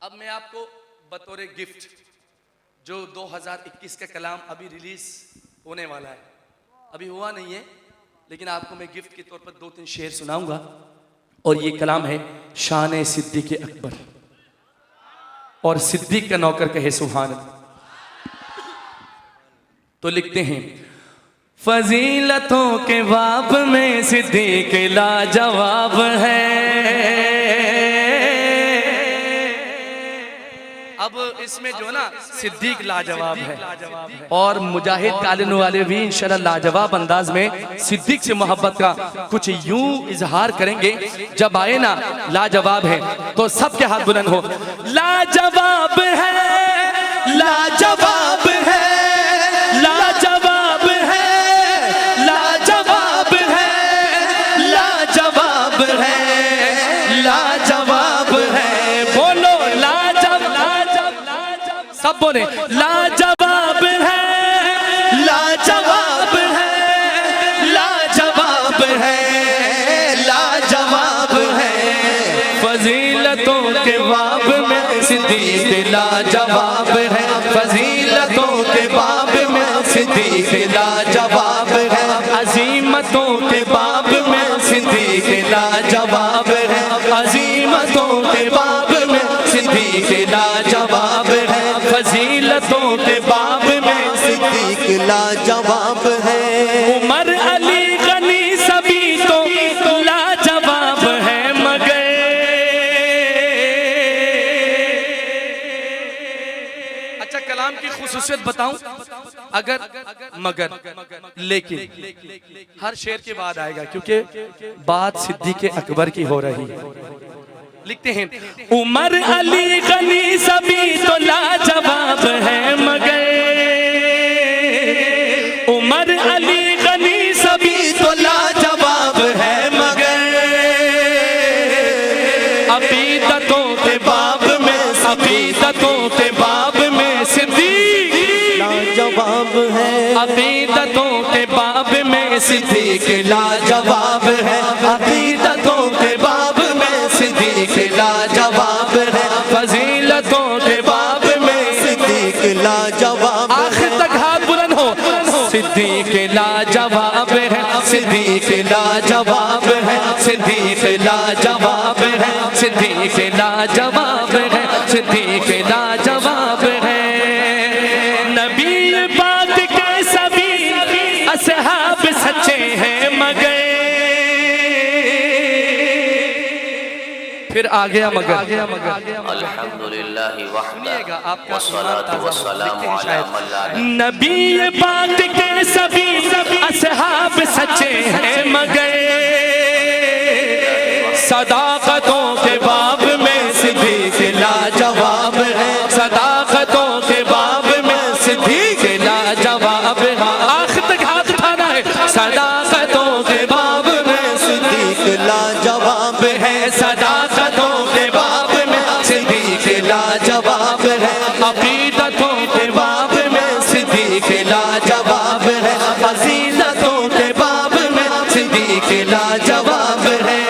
اب میں آپ کو بطور گفٹ جو 2021 کا کلام ابھی ریلیز ہونے والا ہے، ابھی ہوا نہیں ہے، لیکن آپ کو میں گفٹ کے طور پر 2-3 شعر سناؤں گا، اور یہ کلام ہے شان صدیق اکبر، اور صدیق کا نوکر کہے سبحان اللہ۔ تو لکھتے ہیں فضیلتوں کے باب میں صدیق لاجواب ہے۔ اب اس میں جو نا صدیق لاجواب ہے، اور مجاہد کالن والے بھی انشاءاللہ لاجواب انداز میں صدیق سے محبت کا کچھ یوں اظہار کریں گے، جب آئے نا لاجواب ہے تو سب کے ہاتھ بلند ہو، لاجواب ہے، لاجواب ہے، لاجواب ہے، لاجواب ہے، لاجواب ہے، لاجواب ہے، بولو سب بولے لاجواب ہے، لاجواب ہے، لاجواب ہے، لاجواب ہے، فضیلتوں کے باب میں صدیق لاجواب ہے، فضیلتوں کے باب میں صدیق لاجواب ہے، عظیمتوں کے باب میں صدیق لاجواب ہے، عظیمتوں کے باب میں صدیق لاجواب ہے، فضیلتوں کے باب میں صدیق لاجواب ہے۔ عمر علی غنی سبھی تو لاجواب ہے، مگر اچھا کلام کی خصوصیت بتاؤں، اگر مگر لیکن ہر شعر کے بعد آئے گا، کیونکہ بات صدیق اکبر کی ہو رہی ہے۔ لکھتے ہیں عمر علی غنی سبھی تو لاجواب ہے، مگر عمر علی غنی سبھی تو لاجواب ہے، مگر عقیدتوں کے باب میں، عقیدتوں کے باب میں صدیق لاجواب ہے، عقیدتوں کے باب میں صدیق لاجواب ہے، عقیدتوں کے باب میں صدیق لاجواب ہے، فضیلتوں کے باب میں صدیق لاجواب ہے۔ آخر تک ہاتھ بلند ہو، صدیق لاجواب ہے، صدیق لاجواب ہے، صدیق لاجواب ہے، صدیق لاجواب ہے، صدیق لاجواب ہے۔ نبی پاک کے سبھی اصحاب سچے ہیں، مگر پھر آ گیا مگر الحمدللہ وحدہ والصلاة والسلام علی من لا نبی پاک کے سبھی اصحاب سچے ہیں، مگر صداقتوں کے باب میں صدیق لاجواب ہے، صداقتوں کے باب میں صدیق لاجواب ہے۔ آخر تک ہاتھ اٹھانا ہے، صداقتوں کے باب میں صدیق لاجواب ہے، صداقتوں کے باب میں صدیق لاجواب ہے، عقیدتوں کے باب میں صدیق لاجواب ہے، فضیلتوں کے باب میں صدیق لاجواب ہے۔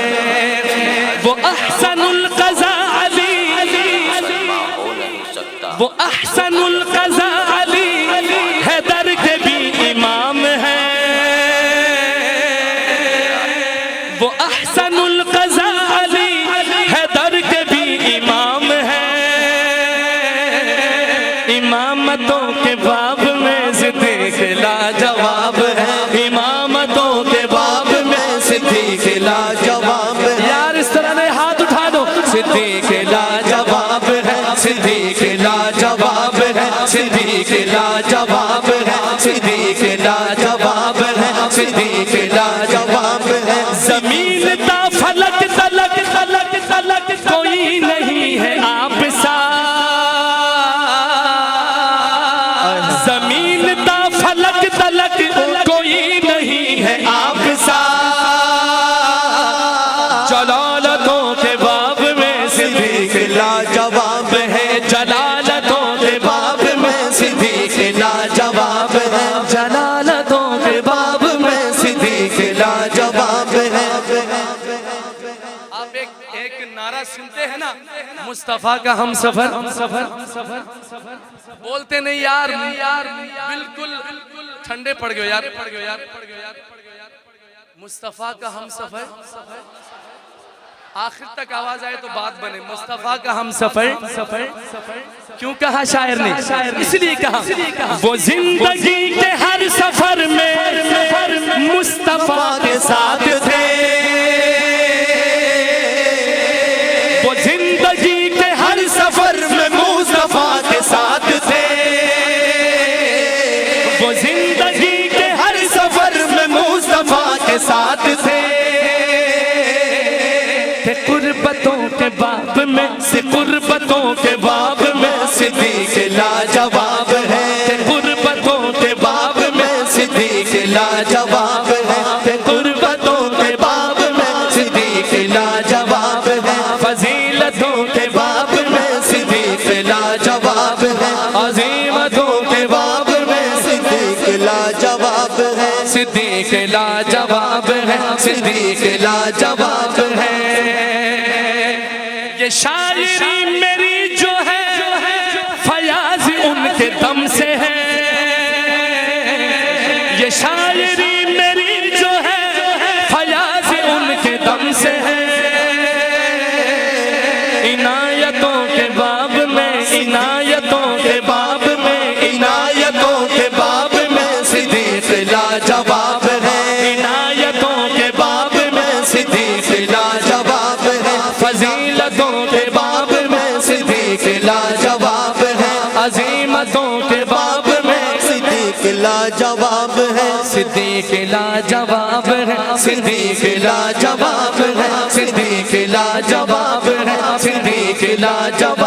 وہ احسن القضاء علی، وہ احسن القضاء علی حیدر کے بھی امام ہے، وہ احسن القضاء علی حیدر کے بھی امام ہے، امامتوں کے باب میں صدیق لاجواب ہے، امامتوں کے باب میں صدیق لاجواب ہے۔ یار اس طرح نے ہاتھ اٹھا دو، صدیق لاجواب ہے، صدیق لاجواب ہے، صدیق لاجواب ہے، صدیق لاجواب ہے، صدیق لاجواب ہے۔ زمین تا فلک تلک تلک تلک کوئی نہیں ہے آپ سا، زمین تا فلک تلک کوئی نہیں ہے آپ سا، جلالتوں کے باب میں صدیق لاجواب ہے، جلالتوں کے باب میں صدیق لاجواب ہے، جلالتوں کے باب میں صدیق لاجواب ہے۔ آپ ایک نعرہ سنتے ہیں نا، مصطفیٰ کا ہم سفر بولتے نہیں یار بالکل ٹھنڈے پڑ گئے یار مصطفیٰ کا ہم سفر آخر تک آواز آئے تو بات بنے مصطفیٰ کا ہم سفر کیوں کہا شاعر نے اس لیے کہا وہ زندگی کے ہر سفر میں مصطفیٰ کے ساتھ تھے وہ زندگی کے ہر سفر میں مصطفیٰ کے ساتھ تھے وہ زندگی کے ہر سفر میں مصطفیٰ کے ساتھ تھے قربتوں کے باب میں سے قربتوں کے باب میں صدیق لاجواب ہے قربتوں کے باب میں صدیق لاجواب ہے قربتوں کے باب میں صدیق لاجواب ہے فضیلتوں کے باب میں صدیق لاجواب ہے عظیمتوں کے باب میں صدیق لاجواب ہے صدیق لاجواب ہے صدیق لاجواب ہے یہ شاعری میری جو ہے فیاض ان کے دم سے ہے یہ شاعری میری جو ہے فیاض ان کے دم سے ہے عنایتوں کے باب میں عنایتوں کے باب میں عنایتوں کے باب میں صدیق لاجواب ہے عنایتوں کے باب میں صدیق لاجواب ہے فضیلتوں کے باب میں صدیق لاجواب ہے عظیمتوں کے باب میں صدیق لاجواب ہے صدیق لاجواب ہے صدیق لاجواب ہے صدیق لاجواب ہے صدیق لاجواب